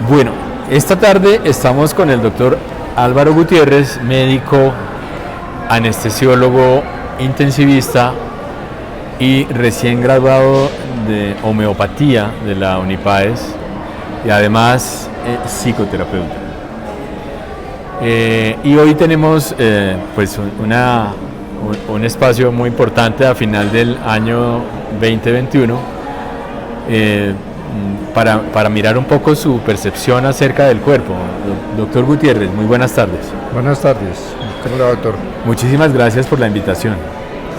Bueno, esta tarde estamos con el doctor Álvaro Gutiérrez, médico, anestesiólogo, intensivista y recién graduado de homeopatía de la Unipaes y además psicoterapeuta. Y hoy tenemos pues un espacio muy importante a final del año 2021 para mirar un poco su percepción acerca del cuerpo. Doctor Gutiérrez, muy buenas tardes. Buenas tardes. ¿Cómo va, doctor? Muchísimas gracias por la invitación,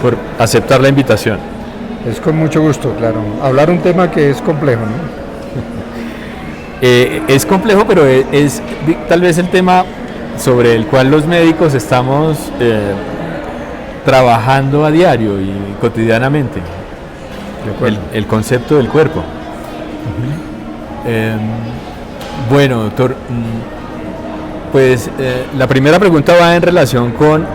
por aceptar la invitación. Es con mucho gusto, claro. Hablar un tema que es complejo, ¿no? Es complejo, pero es tal vez el tema sobre el cual los médicos estamos trabajando a diario y cotidianamente. El concepto del cuerpo. Bueno, doctor, pues la primera pregunta va en relación con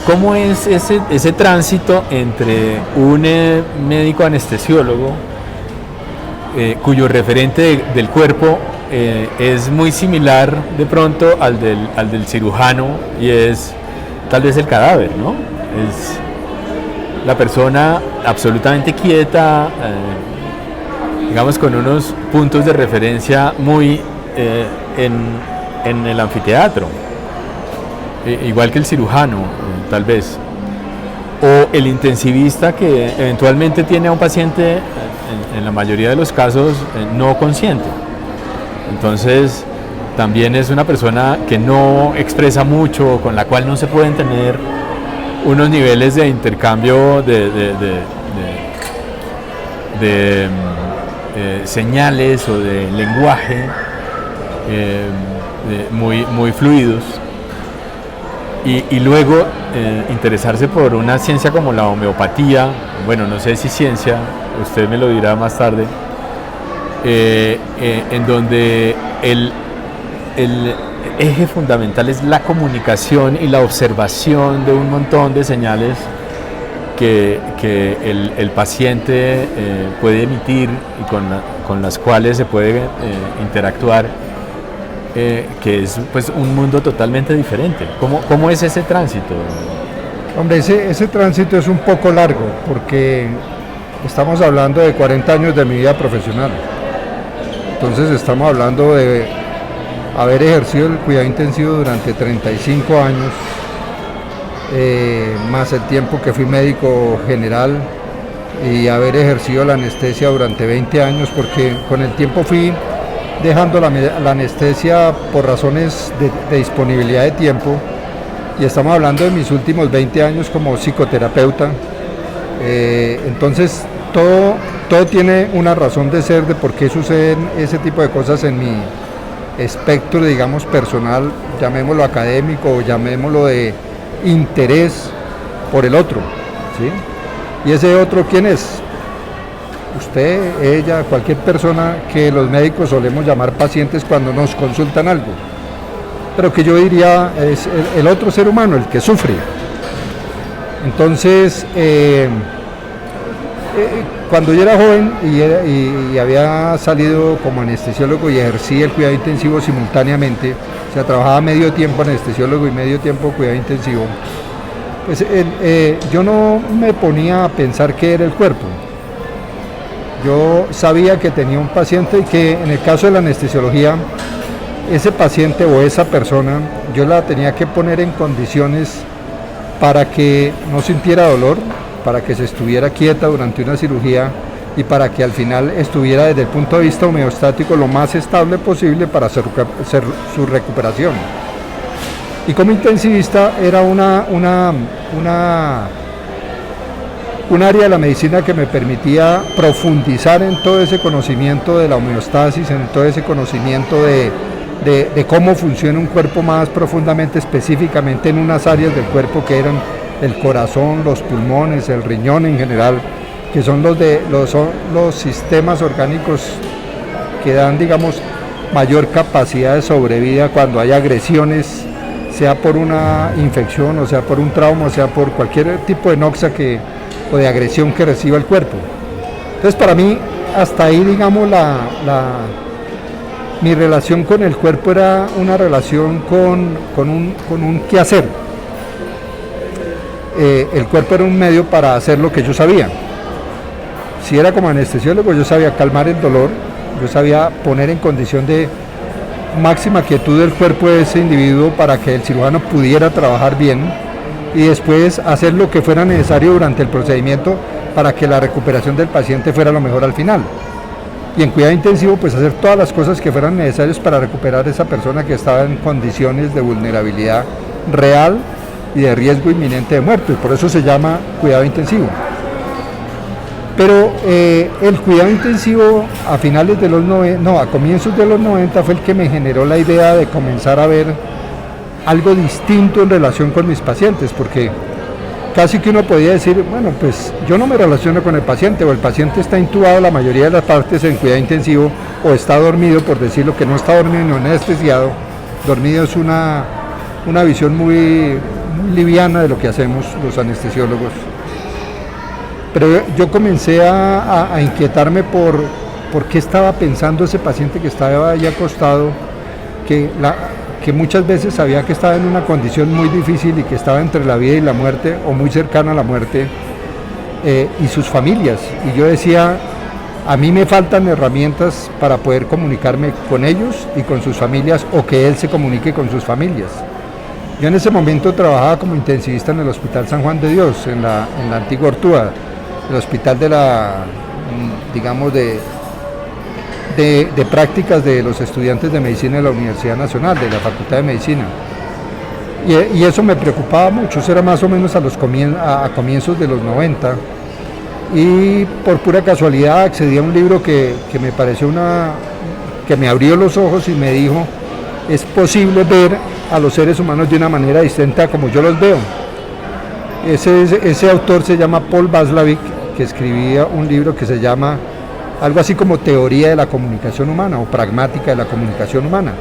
cómo es ese tránsito entre un médico anestesiólogo cuyo referente del cuerpo es muy similar de pronto al del cirujano, y es tal vez el cadáver, ¿no? Es la persona absolutamente quieta, digamos con unos puntos de referencia muy en el anfiteatro, igual que el cirujano, tal vez, o el intensivista que eventualmente tiene a un paciente, en la mayoría de los casos, no consciente. Entonces, también es una persona que no expresa mucho, con la cual no se pueden tener unos niveles de intercambio de señales o de lenguaje muy fluidos, y luego interesarse por una ciencia como la homeopatía. Bueno, no sé si ciencia, usted me lo dirá más tarde, en donde el eje fundamental es la comunicación y la observación de un montón de señales que el paciente puede emitir y con las cuales se puede interactuar, que es pues un mundo totalmente diferente. ¿Cómo es ese tránsito? Hombre, ese tránsito es un poco largo, porque estamos hablando de 40 años de mi vida profesional. Entonces estamos hablando de haber ejercido el cuidado intensivo durante 35 años, más el tiempo que fui médico general, y haber ejercido la anestesia durante 20 años, porque con el tiempo fui dejando la anestesia por razones de disponibilidad de tiempo, y estamos hablando de mis últimos 20 años como psicoterapeuta. Entonces todo tiene una razón de ser de por qué suceden ese tipo de cosas en mi espectro, digamos, personal, llamémoslo académico o llamémoslo de interés por el otro, ¿sí? ¿Y ese otro quién es? Usted, ella, cualquier persona que los médicos solemos llamar pacientes cuando nos consultan algo, pero que yo diría es el otro ser humano, el que sufre. Entonces, cuando yo era joven y había salido como anestesiólogo y ejercí el cuidado intensivo simultáneamente, o sea, trabajaba medio tiempo anestesiólogo y medio tiempo cuidado intensivo, pues yo no me ponía a pensar qué era el cuerpo. Yo sabía que tenía un paciente y que en el caso de la anestesiología, ese paciente o esa persona, yo la tenía que poner en condiciones para que no sintiera dolor, para que se estuviera quieta durante una cirugía y para que al final estuviera desde el punto de vista homeostático lo más estable posible para hacer su recuperación. Y como intensivista era un área de la medicina que me permitía profundizar en todo ese conocimiento de la homeostasis, en todo ese conocimiento de cómo funciona un cuerpo más profundamente, específicamente en unas áreas del cuerpo que eran el corazón, los pulmones, el riñón en general, que son los sistemas orgánicos que dan, digamos, mayor capacidad de sobrevida cuando hay agresiones, sea por una infección, o sea por un trauma, o sea por cualquier tipo de noxa o de agresión que reciba el cuerpo. Entonces, para mí, hasta ahí, digamos, mi relación con el cuerpo era una relación con un quehacer. El cuerpo era un medio para hacer lo que yo sabía. Si era como anestesiólogo, yo sabía calmar el dolor, yo sabía poner en condición de máxima quietud del cuerpo de ese individuo para que el cirujano pudiera trabajar bien y después hacer lo que fuera necesario durante el procedimiento para que la recuperación del paciente fuera lo mejor al final. Y en cuidado intensivo, pues hacer todas las cosas que fueran necesarias para recuperar a esa persona que estaba en condiciones de vulnerabilidad real y de riesgo inminente de muerte, y por eso se llama cuidado intensivo. Pero el cuidado intensivo a finales de los 90, no, a comienzos de los 90 fue el que me generó la idea de comenzar a ver algo distinto en relación con mis pacientes, porque casi que uno podía decir, bueno, pues yo no me relaciono con el paciente, o el paciente está intubado la mayoría de las partes en cuidado intensivo, o está dormido, por decirlo, que no está dormido ni anestesiado. Dormido es una visión muy liviana de lo que hacemos los anestesiólogos. Pero yo comencé a inquietarme por qué estaba pensando ese paciente que estaba ahí acostado, que muchas veces sabía que estaba en una condición muy difícil y que estaba entre la vida y la muerte, o muy cercana a la muerte, y sus familias. Y yo decía, a mí me faltan herramientas para poder comunicarme con ellos y con sus familias, o que él se comunique con sus familias. Yo en ese momento trabajaba como intensivista en el Hospital San Juan de Dios, en la antigua Ortúa, el hospital de prácticas de los estudiantes de medicina de la Universidad Nacional, de la Facultad de Medicina. Y eso me preocupaba mucho. Eso era más o menos a comienzos de los 90. Y por pura casualidad accedí a un libro que me pareció que me abrió los ojos y me dijo, es posible ver a los seres humanos de una manera distinta como yo los veo. Ese autor se llama Paul Václavic, que escribía un libro que se llama algo así como Teoría de la Comunicación Humana o Pragmática de la Comunicación Humana.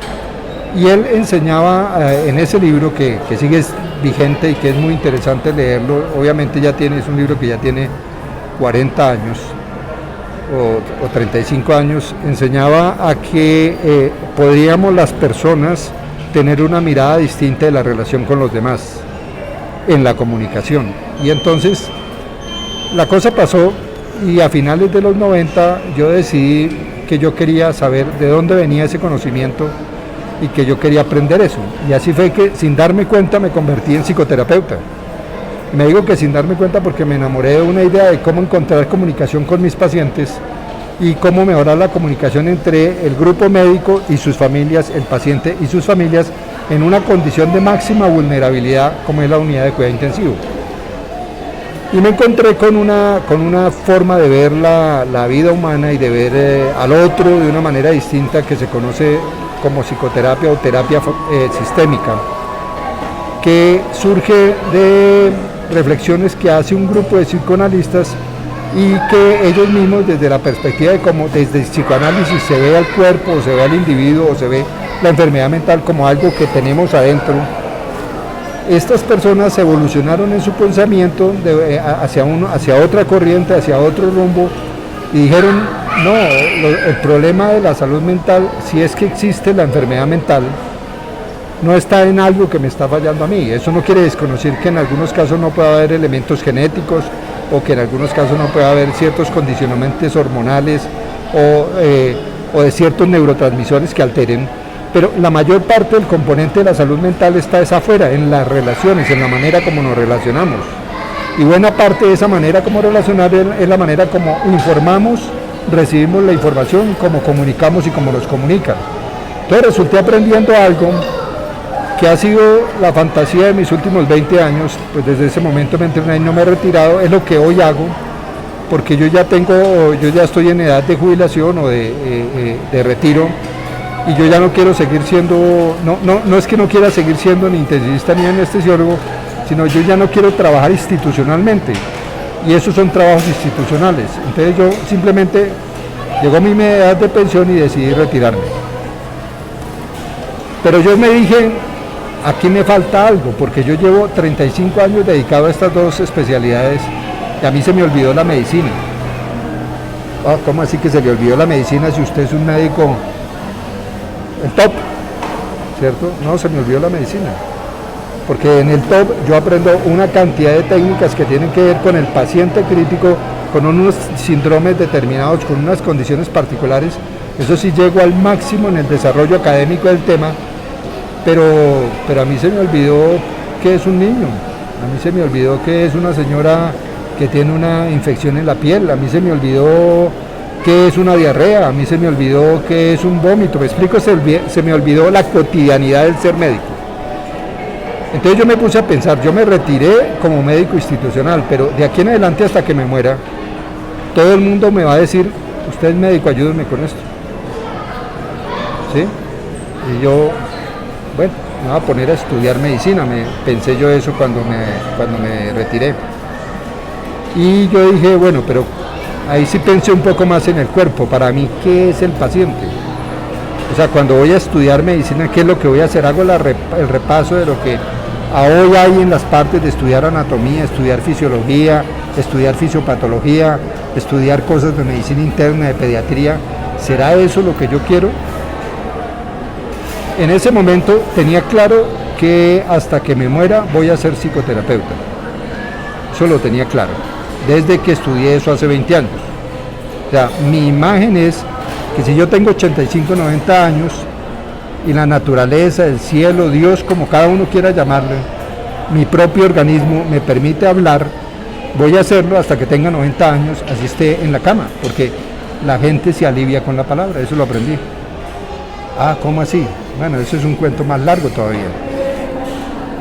Y él enseñaba en ese libro, que sigue vigente y que es muy interesante leerlo, obviamente es un libro que ya tiene 40 años o 35 años, enseñaba a que podríamos las personas tener una mirada distinta de la relación con los demás en la comunicación. Y entonces la cosa pasó, y a finales de los 90 yo decidí que yo quería saber de dónde venía ese conocimiento y que yo quería aprender eso. Y así fue que sin darme cuenta me convertí en psicoterapeuta. Me digo que sin darme cuenta porque me enamoré de una idea de cómo encontrar comunicación con mis pacientes y cómo mejorar la comunicación entre el grupo médico y sus familias, el paciente y sus familias, en una condición de máxima vulnerabilidad como es la unidad de cuidado intensivo. Y me encontré con una forma de ver la vida humana y de ver al otro de una manera distinta, que se conoce como psicoterapia o terapia sistémica, que surge de reflexiones que hace un grupo de psicoanalistas y que ellos mismos, desde la perspectiva de cómo desde el psicoanálisis se ve al cuerpo, o se ve al individuo, o se ve la enfermedad mental como algo que tenemos adentro. Estas personas evolucionaron en su pensamiento hacia otra corriente, hacia otro rumbo, y dijeron, no, el problema de la salud mental, si es que existe la enfermedad mental, no está en algo que me está fallando a mí. Eso no quiere desconocer que en algunos casos no pueda haber elementos genéticos, o que en algunos casos no pueda haber ciertos condicionamientos hormonales o de ciertos neurotransmisores que alteren. Pero la mayor parte del componente de la salud mental está afuera, en las relaciones, en la manera como nos relacionamos. Y buena parte de esa manera como relacionar es la manera como informamos, recibimos la información, como comunicamos y como nos comunican. Entonces resulté aprendiendo algo que ha sido la fantasía de mis últimos 20 años, pues desde ese momento me entrené y no me he retirado, es lo que hoy hago, porque yo ya estoy en edad de jubilación o de retiro, y yo ya no quiero seguir siendo, no es que no quiera seguir siendo ni intensivista ni anestesiólogo, sino yo ya no quiero trabajar institucionalmente, y esos son trabajos institucionales. Entonces yo simplemente llegó mi edad de pensión y decidí retirarme. Pero yo me dije, aquí me falta algo, porque yo llevo 35 años dedicado a estas dos especialidades y a mí se me olvidó la medicina. ¿Cómo así que se le olvidó la medicina si usted es un médico el top, ¿cierto? No, se me olvidó la medicina. Porque en el top yo aprendo una cantidad de técnicas que tienen que ver con el paciente crítico, con unos síndromes determinados, con unas condiciones particulares. Eso sí llego al máximo en el desarrollo académico del tema, pero a mí se me olvidó que es un niño, a mí se me olvidó que es una señora que tiene una infección en la piel, a mí se me olvidó que es una diarrea, a mí se me olvidó que es un vómito, me explico, se me olvidó la cotidianidad del ser médico. Entonces yo me puse a pensar, yo me retiré como médico institucional, pero de aquí en adelante hasta que me muera, todo el mundo me va a decir, usted es médico, ayúdeme con esto. ¿Sí? Y yo, bueno, me voy a poner a estudiar medicina, pensé yo eso cuando me retiré. Y yo dije, bueno, pero ahí sí pensé un poco más en el cuerpo, para mí, ¿qué es el paciente? O sea, cuando voy a estudiar medicina, ¿qué es lo que voy a hacer? Hago el repaso de lo que hoy hay en las partes de estudiar anatomía, estudiar fisiología, estudiar fisiopatología, estudiar cosas de medicina interna, de pediatría. ¿Será eso lo que yo quiero? En ese momento tenía claro que hasta que me muera voy a ser psicoterapeuta. Eso lo tenía claro, desde que estudié eso hace 20 años. O sea, mi imagen es que si yo tengo 85, 90 años y la naturaleza, el cielo, Dios, como cada uno quiera llamarle, mi propio organismo me permite hablar, voy a hacerlo hasta que tenga 90 años, así esté en la cama, porque la gente se alivia con la palabra, eso lo aprendí. Ah, ¿cómo así? Bueno, eso es un cuento más largo todavía.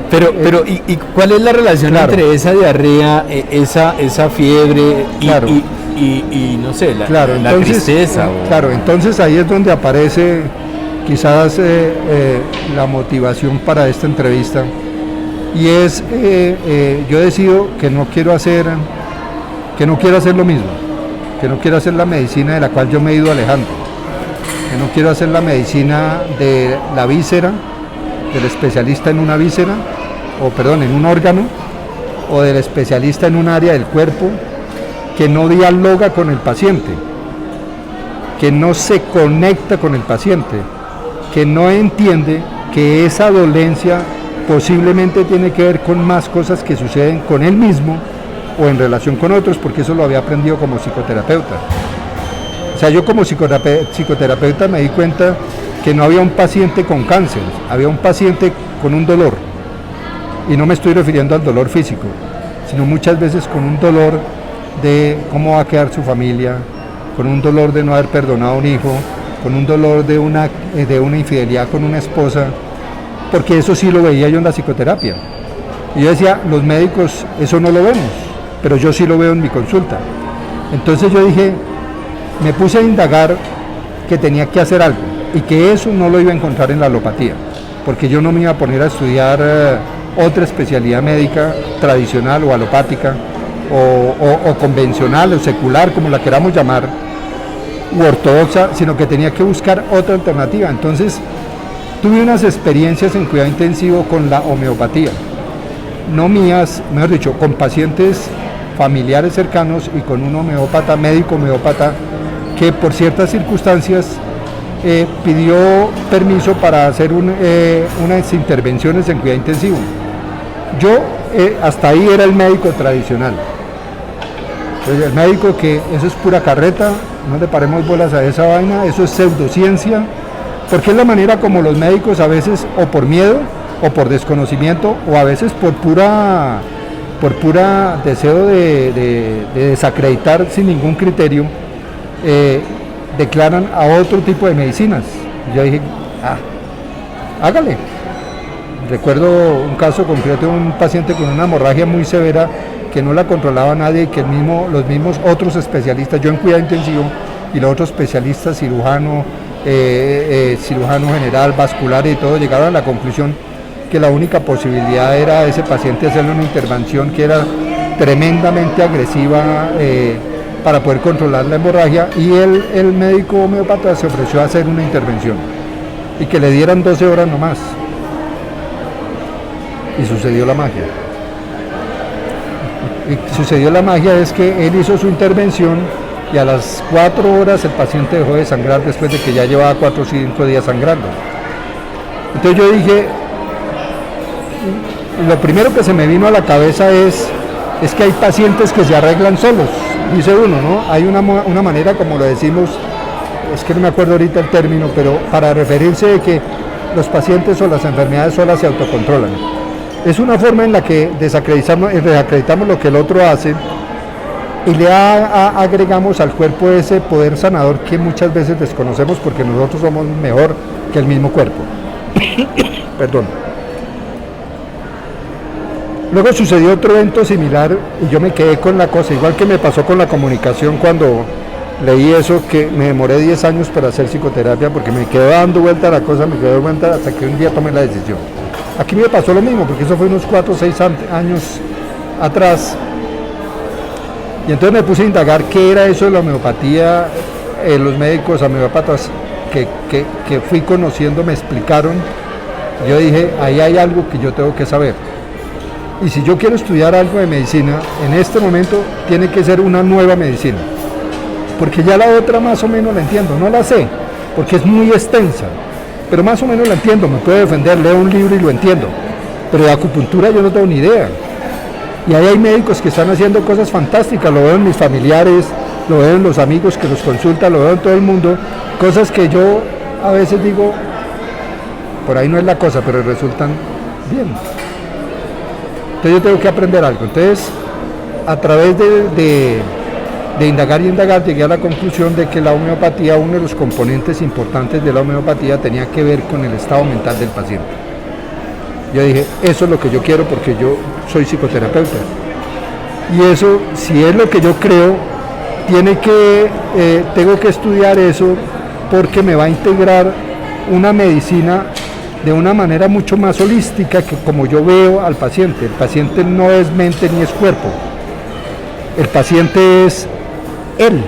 Pero ¿y cuál es la relación entre esa diarrea, esa fiebre y no sé, la tristeza? Claro, entonces ahí es donde aparece quizás la motivación para esta entrevista. Y es, yo decido que no quiero hacer lo mismo, que no quiero hacer la medicina de la cual yo me he ido alejando, que no quiero hacer la medicina de la víscera, del especialista en una víscera, en un órgano, o del especialista en un área del cuerpo, que no dialoga con el paciente, que no se conecta con el paciente, que no entiende que esa dolencia posiblemente tiene que ver con más cosas que suceden con él mismo o en relación con otros, porque eso lo había aprendido como psicoterapeuta. O sea, yo como psicoterapeuta me di cuenta que no había un paciente con cáncer, había un paciente con un dolor. Y no me estoy refiriendo al dolor físico, sino muchas veces con un dolor de cómo va a quedar su familia, con un dolor de no haber perdonado a un hijo, con un dolor de una infidelidad con una esposa, porque eso sí lo veía yo en la psicoterapia. Y yo decía, los médicos eso no lo vemos, pero yo sí lo veo en mi consulta. Entonces yo dije, me puse a indagar que tenía que hacer algo y que eso no lo iba a encontrar en la alopatía, porque yo no me iba a poner a estudiar otra especialidad médica tradicional o alopática o convencional o secular, como la queramos llamar, u ortodoxa, sino que tenía que buscar otra alternativa. Entonces tuve unas experiencias en cuidado intensivo con la homeopatía, no mías, mejor dicho, con pacientes familiares cercanos y con un homeópata, médico homeópata, que por ciertas circunstancias pidió permiso para hacer unas intervenciones en cuidado intensivo. Yo hasta ahí era el médico tradicional. Entonces, el médico que eso es pura carreta, no le paremos bolas a esa vaina, eso es pseudociencia, porque es la manera como los médicos a veces, o por miedo, o por desconocimiento, o a veces por pura deseo de desacreditar sin ningún criterio, declaran a otro tipo de medicinas. Yo dije, hágale. Recuerdo un caso concreto de un paciente con una hemorragia muy severa que no la controlaba nadie y que los mismos otros especialistas, yo en cuidado intensivo y los otros especialistas, cirujano general, vascular y todo, llegaron a la conclusión que la única posibilidad era a ese paciente hacerle una intervención que era tremendamente agresiva para poder controlar la hemorragia, y el médico homeópata se ofreció a hacer una intervención y que le dieran 12 horas nomás. Y sucedió la magia. Y sucedió la magia es que él hizo su intervención y a las 4 horas el paciente dejó de sangrar después de que ya llevaba 4 o 5 días sangrando. Entonces yo dije, lo primero que se me vino a la cabeza es que hay pacientes que se arreglan solos, dice uno, ¿no? Hay una manera, como lo decimos, es que no me acuerdo ahorita el término, pero para referirse de que los pacientes o las enfermedades solas se autocontrolan. Es una forma en la que desacreditamos lo que el otro hace y le agregamos al cuerpo ese poder sanador que muchas veces desconocemos porque nosotros somos mejor que el mismo cuerpo. Perdón. Luego sucedió otro evento similar y yo me quedé con la cosa, igual que me pasó con la comunicación cuando leí eso, que me demoré 10 años para hacer psicoterapia porque me quedé dando vuelta a la cosa, me quedé dando vuelta hasta que un día tomé la decisión. Aquí me pasó lo mismo, porque eso fue unos 4 o 6 años atrás. Y entonces me puse a indagar qué era eso de la homeopatía. Los médicos homeópatas que fui conociendo me explicaron. Yo dije, ahí hay algo que yo tengo que saber. Y si yo quiero estudiar algo de medicina, en este momento tiene que ser una nueva medicina. Porque ya la otra más o menos la entiendo, no la sé, porque es muy extensa. Pero más o menos la entiendo, me puedo defender, leo un libro y lo entiendo. Pero de acupuntura yo no tengo ni idea. Y ahí hay médicos que están haciendo cosas fantásticas, lo veo en mis familiares, lo veo en los amigos que los consultan, lo veo en todo el mundo, cosas que yo a veces digo, por ahí no es la cosa, pero resultan bien. Entonces yo tengo que aprender algo. Entonces, a través de indagar y indagar, llegué a la conclusión de que la homeopatía, uno de los componentes importantes de la homeopatía tenía que ver con el estado mental del paciente. Yo dije, eso es lo que yo quiero porque yo soy psicoterapeuta. Y eso, si es lo que yo creo, tengo que estudiar eso porque me va a integrar una medicina de una manera mucho más holística que como yo veo al paciente. El paciente no es mente ni es cuerpo. El paciente es él,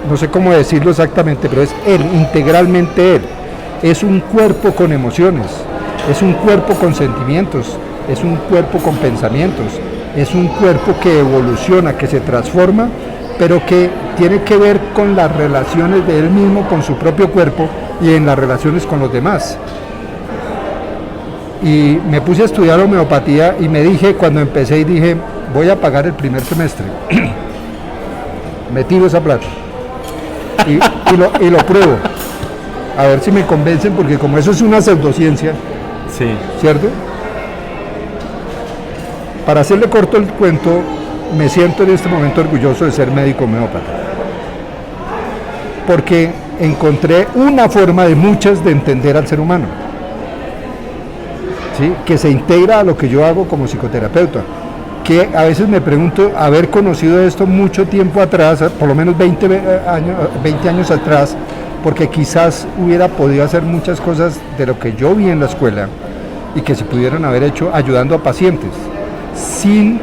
no sé cómo decirlo exactamente, pero es él, integralmente él. Es un cuerpo con emociones, es un cuerpo con sentimientos, es un cuerpo con pensamientos, es un cuerpo que evoluciona, que se transforma, pero que tiene que ver con las relaciones de él mismo con su propio cuerpo y en las relaciones con los demás. Y me puse a estudiar homeopatía y me dije, cuando empecé, y dije, voy a pagar el primer semestre. Me tiro esa plata y lo pruebo, a ver si me convencen, porque como eso es una pseudociencia, sí, ¿cierto? Para hacerle corto el cuento, me siento en este momento orgulloso de ser médico homeópata, porque encontré una forma de muchas de entender al ser humano, ¿sí? Que se integra a lo que yo hago como psicoterapeuta. Que a veces me pregunto, haber conocido esto mucho tiempo atrás, por lo menos 20 años atrás, porque quizás hubiera podido hacer muchas cosas de lo que yo vi en la escuela y que se pudieran haber hecho ayudando a pacientes, sin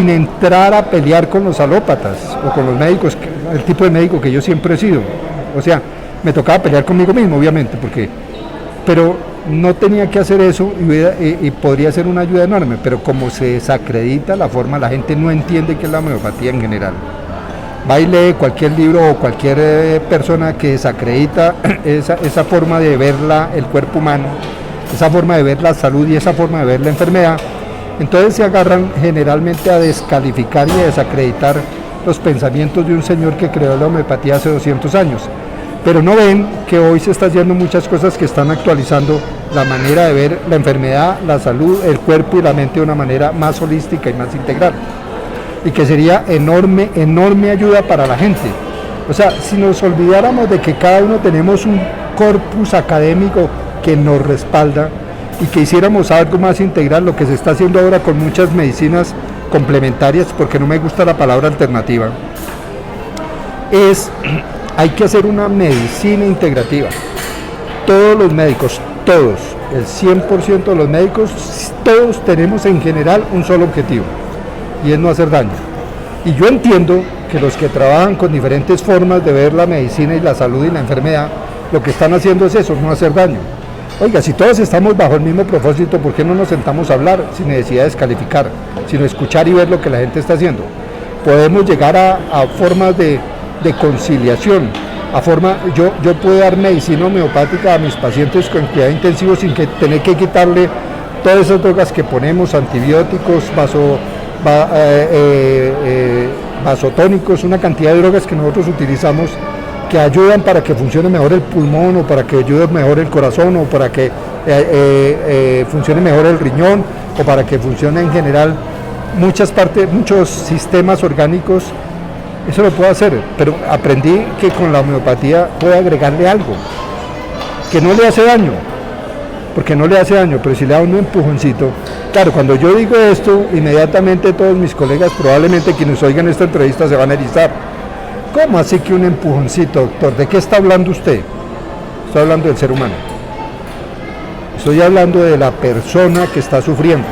entrar a pelear con los alópatas o con los médicos, el tipo de médico que yo siempre he sido. O sea, me tocaba pelear conmigo mismo, obviamente, pero no tenía que hacer eso y podría ser una ayuda enorme, pero como se desacredita la forma, la gente no entiende qué es la homeopatía en general. Va y lee cualquier libro o cualquier persona que desacredita esa forma de ver el cuerpo humano, esa forma de ver la salud y esa forma de ver la enfermedad. Entonces se agarran generalmente a descalificar y a desacreditar los pensamientos de un señor que creó la homeopatía hace 200 años. Pero no ven que hoy se están haciendo muchas cosas que están actualizando la manera de ver la enfermedad, la salud, el cuerpo y la mente de una manera más holística y más integral. Y que sería enorme ayuda para la gente. O sea, si nos olvidáramos de que cada uno tenemos un corpus académico que nos respalda y que hiciéramos algo más integral, lo que se está haciendo ahora con muchas medicinas complementarias, porque no me gusta la palabra alternativa, hay que hacer una medicina integrativa. Todos los médicos, todos, el 100% de los médicos, todos tenemos en general un solo objetivo, y es no hacer daño. Y yo entiendo que los que trabajan con diferentes formas de ver la medicina y la salud y la enfermedad, lo que están haciendo es eso, no hacer daño. Oiga, si todos estamos bajo el mismo propósito, ¿por qué no nos sentamos a hablar sin necesidad de descalificar, sino escuchar y ver lo que la gente está haciendo? Podemos llegar a formas de conciliación, yo puedo dar medicina homeopática a mis pacientes con cuidado intensivo sin que tener que quitarle todas esas drogas que ponemos, antibióticos, vasotónicos, una cantidad de drogas que nosotros utilizamos que ayudan para que funcione mejor el pulmón o para que ayude mejor el corazón o para que funcione mejor el riñón o para que funcione en general muchos sistemas orgánicos. Eso lo puedo hacer, pero aprendí que con la homeopatía puedo agregarle algo que no le hace daño, porque no le hace daño, pero si le da un empujoncito. Claro, cuando yo digo esto, inmediatamente todos mis colegas, probablemente quienes oigan esta entrevista, se van a erizar. ¿Cómo así que un empujoncito, doctor? ¿De qué está hablando usted? Estoy hablando del ser humano. Estoy hablando de la persona que está sufriendo.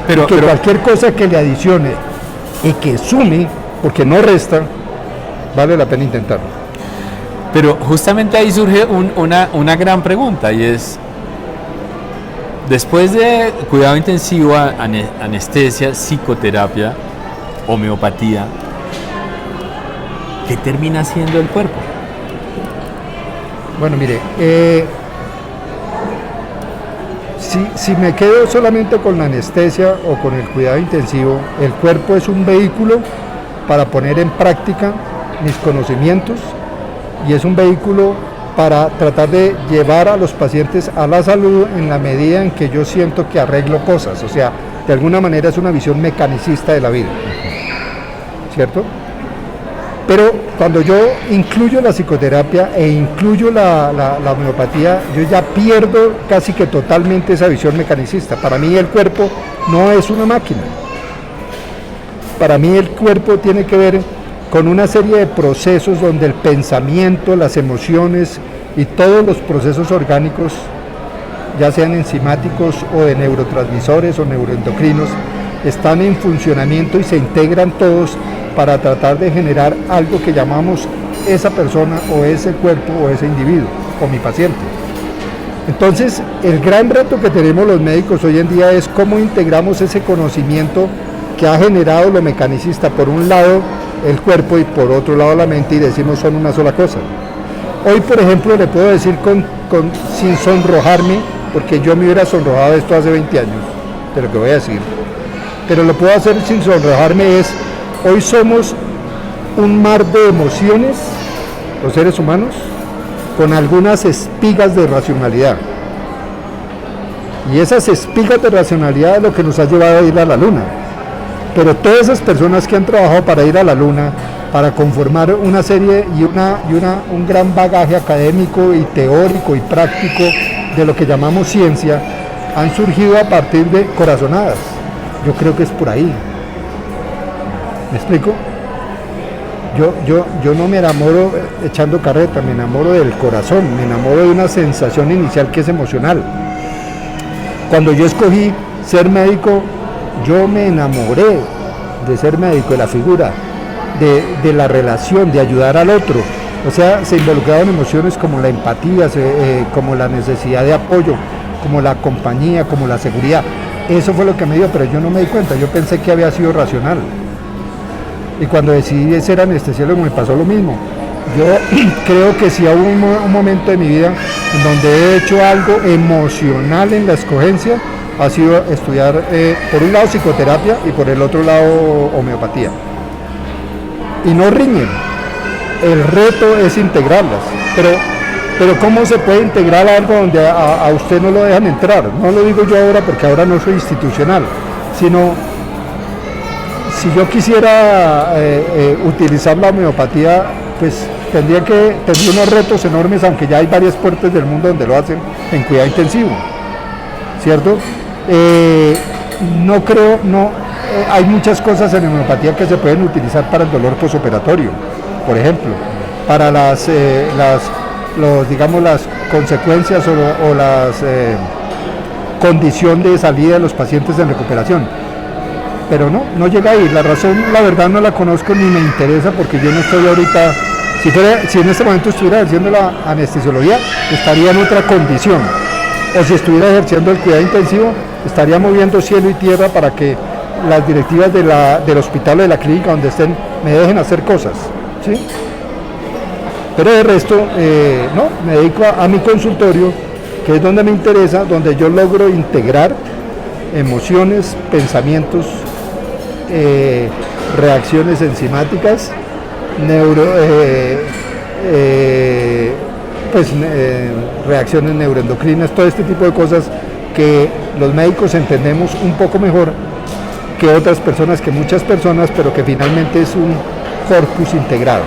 Pero cualquier cosa que le adicione y que sume, porque no resta, vale la pena intentarlo. Pero justamente ahí surge una gran pregunta, y es, después de cuidado intensivo, anestesia, psicoterapia, homeopatía, ¿qué termina haciendo el cuerpo? Bueno, mire, si me quedo solamente con la anestesia o con el cuidado intensivo, el cuerpo es un vehículo para poner en práctica mis conocimientos y es un vehículo para tratar de llevar a los pacientes a la salud en la medida en que yo siento que arreglo cosas, o sea, de alguna manera es una visión mecanicista de la vida, ¿cierto? Pero cuando yo incluyo la psicoterapia e incluyo la homeopatía, yo ya pierdo casi que totalmente esa visión mecanicista. Para mí el cuerpo no es una máquina. Para mí el cuerpo tiene que ver con una serie de procesos donde el pensamiento, las emociones y todos los procesos orgánicos, ya sean enzimáticos o de neurotransmisores o neuroendocrinos, están en funcionamiento y se integran todos para tratar de generar algo que llamamos esa persona o ese cuerpo o ese individuo o mi paciente. Entonces, el gran reto que tenemos los médicos hoy en día es cómo integramos ese conocimiento que ha generado lo mecanicista, por un lado el cuerpo y por otro lado la mente, y decimos son una sola cosa. Hoy, por ejemplo, le puedo decir sin sonrojarme, porque yo me hubiera sonrojado de esto hace 20 años, de lo que voy a decir, pero lo puedo hacer sin sonrojarme, hoy somos un mar de emociones, los seres humanos, con algunas espigas de racionalidad. Y esas espigas de racionalidad es lo que nos ha llevado a ir a la luna. Pero todas esas personas que han trabajado para ir a la luna, para conformar una serie y un gran bagaje académico y teórico y práctico de lo que llamamos ciencia, han surgido a partir de corazonadas. Yo creo que es por ahí. ¿Me explico? Yo no me enamoro echando carreta, me enamoro del corazón, me enamoro de una sensación inicial que es emocional. Cuando yo escogí ser médico, yo me enamoré de ser médico, de la figura, de la relación, de ayudar al otro. O sea, se involucraban emociones como la empatía, como la necesidad de apoyo, como la compañía, como la seguridad. Eso fue lo que me dio, pero yo no me di cuenta, yo pensé que había sido racional. Y cuando decidí ser anestesiólogo me pasó lo mismo. Yo creo que sí hubo un momento de mi vida en donde he hecho algo emocional en la escogencia, ha sido estudiar por un lado psicoterapia y por el otro lado homeopatía. Y no riñen, el reto es integrarlas, pero ¿cómo se puede integrar algo donde a usted no lo dejan entrar? No lo digo yo ahora porque ahora no soy institucional, sino si yo quisiera utilizar la homeopatía, pues tendría unos retos enormes, aunque ya hay varias partes del mundo donde lo hacen en cuidado intensivo, ¿cierto? Hay muchas cosas en homeopatía que se pueden utilizar para el dolor posoperatorio, por ejemplo, para las consecuencias o las condición de salida de los pacientes en recuperación. Pero no llega ahí. La razón, la verdad, no la conozco ni me interesa, porque yo no estoy ahorita, si en este momento estuviera ejerciendo la anestesiología, estaría en otra condición. O si estuviera ejerciendo el cuidado intensivo, estaría moviendo cielo y tierra para que las directivas del hospital o de la clínica donde estén me dejen hacer cosas, ¿sí? Pero de resto, no, me dedico a mi consultorio, que es donde me interesa, donde yo logro integrar emociones, pensamientos, reacciones enzimáticas, reacciones neuroendocrinas, todo este tipo de cosas que los médicos entendemos un poco mejor que otras personas, que muchas personas, pero que finalmente es un corpus integrado.